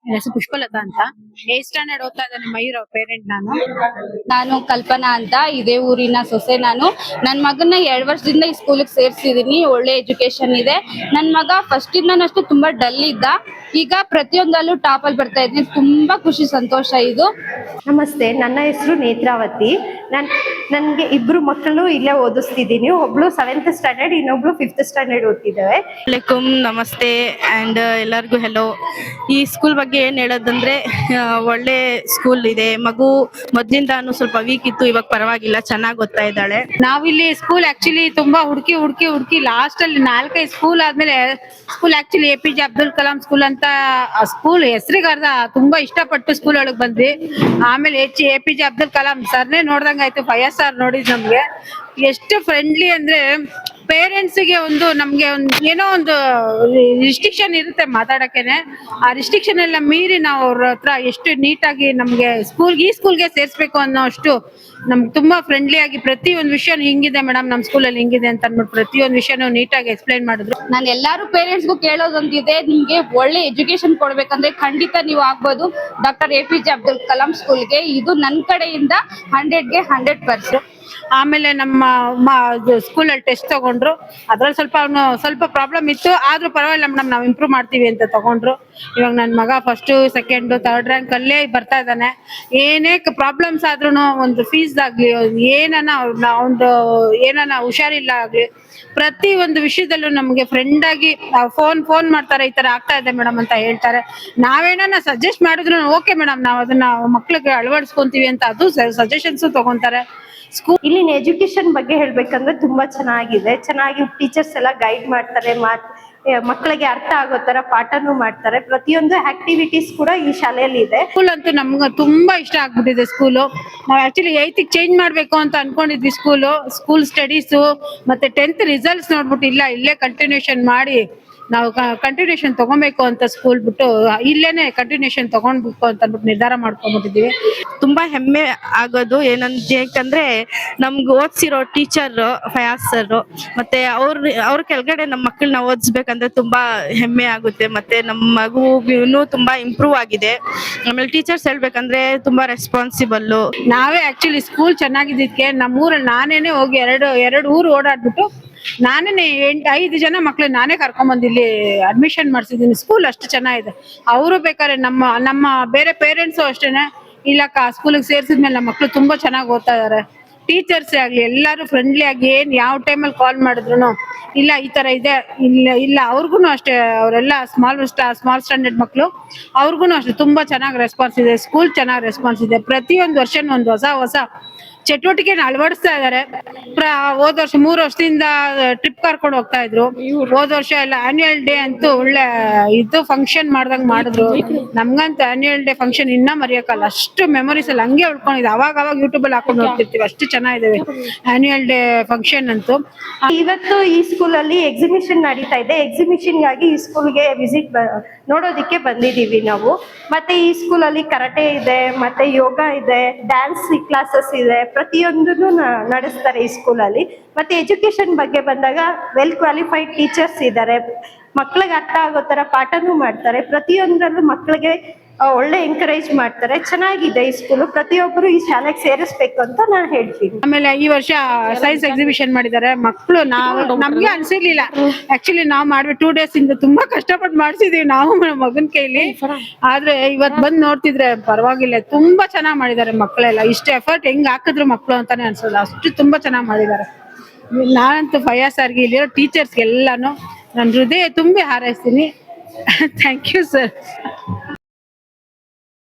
ನನ್ನ ಹೆಸರು ಪುಷ್ಪಲತಾ ಅಂತ. 8th ಸ್ಟ್ಯಾಂಡರ್ಡ್ ಓದ್ತಾ ಇದ್ದಾನೆ. ಮಯೂರ್ ಅವ್ರ ಪೇರೆಂಟ್ ನಾನು. ನಾನು ಕಲ್ಪನಾ ಅಂತ, ಇದೇ ಊರಿನ ಸೊಸೆ ನಾನು. ನನ್ನ ಮಗನ್ನ 2 ವರ್ಷದಿಂದ ಈ ಸ್ಕೂಲಿಗೆ ಸೇರಿಸಿದೀನಿ. ಒಳ್ಳೆ ಎಜುಕೇಶನ್ ಇದೆ. ನನ್ನ ಮಗ ಫಸ್ಟ್ ಇಂದನಷ್ಟು ತುಂಬಾ ಡಲ್ ಇದ್ದ, ಈಗ ಪ್ರತಿಯೊಂದಲ್ಲೂ ಟಾಪ್ ಅಲ್ಲಿ ಬರ್ತಾ ಇದ್ದೀನಿ. ತುಂಬಾ ಖುಷಿ ಸಂತೋಷ ಇದು. ನಮಸ್ತೆ, ನನ್ನ ಹೆಸರು ನೇತ್ರಾವತಿ. ನನ್ಗೆ ಇಬ್ರು ಮಕ್ಕಳು ಇಲ್ಲೇ ಓದಿಸ್ತಿದ್ದೀನಿ. ಒಬ್ಳು 7th ಸ್ಟ್ಯಾಂಡರ್ಡ್, ಇನ್ನೊಬ್ಳು 5th ಸ್ಟ್ಯಾಂಡರ್ಡ್ ಓದ್ತಿದ್ದಾವೆ. ಅಲೈಕುಮ್, ನಮಸ್ತೆ ಅಂಡ್ ಎಲ್ಲರಿಗೂ ಹೆಲೋ. ಈ ಸ್ಕೂಲ್ ಬಗ್ಗೆ ಏನ್ ಹೇಳೋದಂದ್ರೆ, ಒಳ್ಳೆ ಸ್ಕೂಲ್ ಇದೆ. ಮಗು ಮೊದ್ಲಿಂದಾನು ಸ್ವಲ್ಪ ವೀಕ್ ಇತ್ತು, ಇವಾಗ ಪರವಾಗಿಲ್ಲ, ಚೆನ್ನಾಗಿ ಓದ್ತಾ ಇದ್ದಾಳೆ. ನಾವಿಲ್ಲಿ ಸ್ಕೂಲ್ ಆಕ್ಚುಲಿ ತುಂಬಾ ಹುಡುಕಿ ಲಾಸ್ಟ್ ಅಲ್ಲಿ 4-5 ಸ್ಕೂಲ್ ಆದ್ಮೇಲೆ school actually APJ Abdul Kalam school ಅಂತ ಸ್ಕೂಲ್ ಹೆಸರಿಗಾರ್ದ ತುಂಬಾ ಇಷ್ಟಪಟ್ಟು ಸ್ಕೂಲ್ ಒಳಗ್ ಬಂದ್ವಿ. ಆಮೇಲೆ APJ ಅಬ್ದುಲ್ ಕಲಾಂ ಸರ್ನೇ ನೋಡ್ದಂಗ ಆಯ್ತು. 5 ಸ್ಟಾರ್ ನೋಡಿದ್ ನಮ್ಗೆ ಎಷ್ಟು ಫ್ರೆಂಡ್ಲಿ ಅಂದ್ರೆ, ಪೇರೆಂಟ್ಸ್ ಗೆ ನಮ್ಗೆ ಏನೋ ಒಂದು ರಿಸ್ಟ್ರಿಕ್ಷನ್ ಇರುತ್ತೆ ಮಾತಾಡಕ್ಕೇನೆ. ಆ ರಿಸ್ಟ್ರಿಕ್ಷನ್ ಎಲ್ಲ ಮೀರಿ ನಾವು ಅವ್ರ ಹತ್ರ ಎಷ್ಟು ನೀಟಾಗಿ ನಮ್ಗೆ ಈ ಸ್ಕೂಲ್ಗೆ ಸೇರ್ಸ್ಬೇಕು ಅನ್ನೋ ಅಷ್ಟು ನಮ್ಗೆ ತುಂಬಾ ಫ್ರೆಂಡ್ಲಿ ಆಗಿ ಪ್ರತಿ ಒಂದು ವಿಷಯ ಹಿಂಗಿದೆ ಮೇಡಮ್, ನಮ್ ಸ್ಕೂಲಲ್ಲಿ ಹಿಂಗಿದೆ ಅಂತ ಅಂದ್ಬಿಟ್ಟು ಪ್ರತಿಯೊಂದು ವಿಷಯನೂ ನೀಟಾಗಿ ಎಕ್ಸ್ಪ್ಲೈನ್ ಮಾಡಿದ್ರು. ನಾನು ಎಲ್ಲಾರು ಪೇರೆಂಟ್ಸ್ಗೂ ಕೇಳೋದೊಂದಿದೆ, ನಿಮ್ಗೆ ಒಳ್ಳೆ ಎಜುಕೇಶನ್ ಕೊಡ್ಬೇಕಂದ್ರೆ ಖಂಡಿತ ನೀವು ಆಗ್ಬೋದು ಡಾಕ್ಟರ್ APJ ಅಬ್ದುಲ್ ಕಲಾಂ ಸ್ಕೂಲ್ಗೆ. ಇದು ನನ್ನ ಕಡೆಯಿಂದ 100ಗೆ 100%. ಆಮೇಲೆ ನಮ್ಮ ಸ್ಕೂಲಲ್ಲಿ ಟೆಸ್ಟ್ ತಗೊಂಡ್ರು. ಅದ್ರಲ್ಲಿ ಸ್ವಲ್ಪ ಪ್ರಾಬ್ಲಮ್ ಇತ್ತು, ಆದ್ರೂ ಪರವಾಗಿಲ್ಲ ಮೇಡಮ್, ನಾವು ಇಂಪ್ರೂವ್ ಮಾಡ್ತೀವಿ ಅಂತ ತಗೊಂಡ್ರು. ಇವಾಗ ನನ್ನ ಮಗ 1st, 2nd, 3rd ರ್ಯಾಂಕ್ ಅಲ್ಲೇ ಬರ್ತಾ ಇದ್ದಾನೆ. ಏನೇ ಪ್ರಾಬ್ಲಮ್ಸ್ ಆದ್ರೂ, ಒಂದು ಫೀಸ್ ಆಗ್ಲಿ, ಏನನ ಹುಷಾರಿಲ್ಲ ಆಗ್ಲಿ, ಪ್ರತಿ ಒಂದು ವಿಷಯದಲ್ಲೂ ನಮ್ಗೆ ಫ್ರೆಂಡ್ ಆಗಿ ಫೋನ್ ಮಾಡ್ತಾರೆ, ಈ ತರ ಆಗ್ತಾ ಇದೆ ಮೇಡಮ್ ಅಂತ ಹೇಳ್ತಾರೆ. ನಾವೇನ ಸಜೆಸ್ಟ್ ಮಾಡಿದ್ರು ಓಕೆ ಮೇಡಮ್, ನಾವ್ ಅದನ್ನ ಮಕ್ಳಿಗೆ ಅಳವಡಿಸ್ಕೊಂತೀವಿ ಅಂತ ಅದು ಸಜೆಷನ್ಸ್ ತಗೊಂತಾರೆ. ಇಲ್ಲಿನ ಎಜುಕೇಶನ್ ಬಗ್ಗೆ ಹೇಳ್ಬೇಕಂದ್ರೆ ತುಂಬಾ ಚೆನ್ನಾಗಿದೆ. ಚೆನ್ನಾಗಿ ಟೀಚರ್ಸ್ ಎಲ್ಲ ಗೈಡ್ ಮಾಡ್ತಾರೆ, ಮಕ್ಕಳಿಗೆ ಅರ್ಥ ಆಗೋ ತರ ಪಾಠನೂ ಮಾಡ್ತಾರೆ. ಪ್ರತಿಯೊಂದು ಆಕ್ಟಿವಿಟೀಸ್ ಕೂಡ ಈ ಶಾಲೆಯಲ್ಲಿ ಇದೆ. ಸ್ಕೂಲ್ ಅಂತೂ ನಮ್ಗೆ ತುಂಬಾ ಇಷ್ಟ ಆಗ್ಬಿಟ್ಟಿದೆ. ಸ್ಕೂಲು ನಾವು ಆಕ್ಚುಲಿ 8th ಚೇಂಜ್ ಮಾಡ್ಬೇಕು ಅಂತ ಅನ್ಕೊಂಡಿದ್ವಿ. ಸ್ಕೂಲ್ ಸ್ಟಡೀಸು ಮತ್ತೆ 10th ರಿಸಲ್ಟ್ಸ್ ನೋಡ್ಬಿಟ್ಟು ಇಲ್ಲೇ ಕಂಟಿನ್ಯೂಷನ್ ಮಾಡಿ ನಾವು ಕಂಟಿನ್ಯೂಷನ್ ತಗೊಬೇಕು ಅಂತ ಸ್ಕೂಲ್ ಬಿಟ್ಟು ಇಲ್ಲೇನೆ ಕಂಟಿನ್ಯೂಷನ್ ತಗೊಂಡ್ಬೇಕು ಅಂತ ಅಂದ್ಬಿಟ್ಟು ನಿರ್ಧಾರ ಮಾಡ್ಕೊಂಡ್ಬಿಟ್ಟಿದೀವಿ. ತುಂಬಾ ಹೆಮ್ಮೆ ಆಗೋದು ಏನಂದ್ರೆ, ನಮ್ಗೆ ಓದ್ಸಿರೋ ಟೀಚರ್ ಫಯಾಜ್ ಸರ್, ಮತ್ತೆ ಅವ್ರ ಕೆಳಗಡೆ ನಮ್ಮ ಮಕ್ಕಳನ್ನ ಓದಿಸ್ಬೇಕಂದ್ರೆ ತುಂಬಾ ಹೆಮ್ಮೆ ಆಗುತ್ತೆ. ಮತ್ತೆ ನಮ್ಮ ಮಗುವಿನೂ ತುಂಬಾ ಇಂಪ್ರೂವ್ ಆಗಿದೆ. ಆಮೇಲೆ ಟೀಚರ್ಸ್ ಹೇಳ್ಬೇಕಂದ್ರೆ ತುಂಬಾ ರೆಸ್ಪಾನ್ಸಿಬಲ್. ನಾವೇ ಆಕ್ಚುಲಿ ಸ್ಕೂಲ್ ಚೆನ್ನಾಗಿದ್ದಕ್ಕೆ ನಮ್ಮೂರಲ್ಲಿ ನಾನೇನೆ ಹೋಗಿ ಎರಡು ಊರು ಓಡಾಡ್ಬಿಟ್ಟು ನಾನೇ 5 ಜನ ಮಕ್ಳು ನಾನೇ ಕರ್ಕೊಂಡ್ ಇಲ್ಲಿ ಅಡ್ಮಿಷನ್ ಮಾಡ್ಸಿದೀನಿ. ಸ್ಕೂಲ್ ಅಷ್ಟು ಚೆನ್ನಾಗಿದೆ. ಅವರು ಬೇಕಾದ್ರೆ ನಮ್ಮ ಬೇರೆ ಪೇರೆಂಟ್ಸು ಅಷ್ಟೇನೆ, ಇಲ್ಲಕ್ಕ ಸ್ಕೂಲಿಗೆ ಸೇರ್ಸಿದ್ಮೇಲೆ ನಮ್ಮ ಮಕ್ಳು ತುಂಬಾ ಚೆನ್ನಾಗಿ ಓದ್ತಾ ಇದಾರೆ. ಟೀಚರ್ಸ್ ಆಗ್ಲಿ ಎಲ್ಲಾರು ಫ್ರೆಂಡ್ಲಿ ಆಗಿ ಯಾವ ಟೈಮಲ್ಲಿ ಕಾಲ್ ಮಾಡಿದ್ರು ಇಲ್ಲ ಈ ತರ ಇದೆ ಇಲ್ಲ ಅವ್ರಿಗೂ ಅಷ್ಟೇ, ಅವರೆಲ್ಲ ಸ್ಮಾಲ್ ಸ್ಟ್ಯಾಂಡರ್ಡ್ ಮಕ್ಕಳು, ಅವ್ರಿಗೂ ಅಷ್ಟೇ ತುಂಬಾ ಚೆನ್ನಾಗಿ ರೆಸ್ಪಾನ್ಸ್ ಇದೆ. ಸ್ಕೂಲ್ ಚೆನ್ನಾಗಿ ರೆಸ್ಪಾನ್ಸ್ ಇದೆ. ಪ್ರತಿಯೊಂದು ವರ್ಷನೂ ಒಂದು ಹೊಸ ಚಟುವಟಿಕೆನ ಅಳವಡಿಸ್ತಾ ಇದಾರೆ. ಹೋದ ವರ್ಷ 3 ವರ್ಷದಿಂದ ಟ್ರಿಪ್ ಕರ್ಕೊಂಡು ಹೋಗ್ತಾ ಇದ್ರು. ಹೋದ ವರ್ಷ ಎಲ್ಲ ಆನ್ಯುವಲ್ ಡೇ ಅಂತೂ ಒಳ್ಳೆ ಫಂಕ್ಷನ್ ಮಾಡ್ದಂಗ್ ಮಾಡಿದ್ರು. ನಮ್ಗಂತ ಆನ್ಯುವಲ್ ಡೇ ಫಂಕ್ಷನ್ ಇನ್ನ ಮರೆಯಕ್ಕಾಗಲ್ಲ, ಅಷ್ಟು ಮೆಮೊರೀಸ್ ಎಲ್ಲ ಹಂಗೆ ಉಳ್ಕೊಂಡಿದೆ. ಅವಾಗ ಯೂಟ್ಯೂಬ್ ಅಲ್ಲಿ ಹಾಕೊಂಡು ನೋಡ್ತಿರ್ತೀವಿ, ಅಷ್ಟು ಚೆನ್ನಾಗಿದ್ದಾವೆ ಆನ್ಯುವಲ್ ಡೇ ಫಂಕ್ಷನ್ ಅಂತೂ. ಇವತ್ತು ಈ ಸ್ಕೂಲಲ್ಲಿ ಎಕ್ಸಿಬಿಷನ್ ನಡೀತಾ ಇದೆ. ಎಕ್ಸಿಬಿಷನ್ ಗಾಗಿ ಈ ಸ್ಕೂಲ್ಗೆ ನೋಡೋದಿಕ್ಕೆ ಬಂದಿದೀವಿ ನಾವು. ಮತ್ತೆ ಈ ಸ್ಕೂಲಲ್ಲಿ ಕರಾಟೆ ಇದೆ, ಮತ್ತೆ ಯೋಗ ಇದೆ, ಡ್ಯಾನ್ಸ್ ಕ್ಲಾಸಸ್ ಇದೆ, ಪ್ರತಿಯೊಂದನ್ನು ನಡೆಸ್ತಾರೆ ಈ ಸ್ಕೂಲಲ್ಲಿ. ಮತ್ತೆ ಎಜುಕೇಶನ್ ಬಗ್ಗೆ ಬಂದಾಗ ವೆಲ್ ಕ್ವಾಲಿಫೈಡ್ ಟೀಚರ್ಸ್ ಇದ್ದಾರೆ. ಮಕ್ಕಳಿಗೆ ಅರ್ಥ ಆಗೋ ತರ ಪಾಠನೂ ಮಾಡ್ತಾರೆ. ಪ್ರತಿಯೊಂದರಲ್ಲೂ ಮಕ್ಕಳಿಗೆ ಒಳ್ಳೆ ಎಂಕರೇಜ್ ಮಾಡ್ತಾರೆ. ಚೆನ್ನಾಗಿದೆ ಈ ಸ್ಕೂಲು. ಪ್ರತಿಯೊಬ್ಬರು ಈ ಶಾಲೆಗೆ ಸೇರಿಸ್ಬೇಕು ಅಂತ ನಾನು ಹೇಳ್ತೀನಿ. ಆಮೇಲೆ ಈ ವರ್ಷ ಸೈನ್ಸ್ ಎಕ್ಸಿಬಿಷನ್ ಮಾಡಿದ್ದಾರೆ ಮಕ್ಕಳು. ನಮ್ಗೆ ಅನ್ಸಿರ್ಲಿಲ್ಲ ಆಕ್ಚುಲಿ, ನಾವು ಮಾಡ್ಬೇಕು 2 days ಇಂದ ತುಂಬಾ ಕಷ್ಟಪಟ್ಟು ಮಾಡ್ಸಿದೀವಿ ನಾವು ಮಗನ್ ಕೈಲಿ. ಆದ್ರೆ ಇವತ್ ಬಂದ್ ನೋಡ್ತಿದ್ರೆ ಪರವಾಗಿಲ್ಲ, ತುಂಬಾ ಚೆನ್ನಾಗ್ ಮಾಡಿದ್ದಾರೆ ಮಕ್ಕಳೆಲ್ಲ. ಇಷ್ಟು ಎಫರ್ಟ್ ಹೆಂಗ್ ಹಾಕಿದ್ರು ಮಕ್ಕಳು ಅಂತಾನೆ ಅನ್ಸೋದು, ಅಷ್ಟು ತುಂಬಾ ಚೆನ್ನಾಗ್ ಮಾಡಿದ್ದಾರೆ. ನಾನಂತೂ ಫಯಾಜ್ ಸರ್ಗೆ, ಇಲ್ಲಿರೋ ಟೀಚರ್ಸ್ಗೆಲ್ಲಾನು ನನ್ನ ಹೃದಯ ತುಂಬಿ ಹಾರೈಸ್ತೀನಿ. Thank you sir.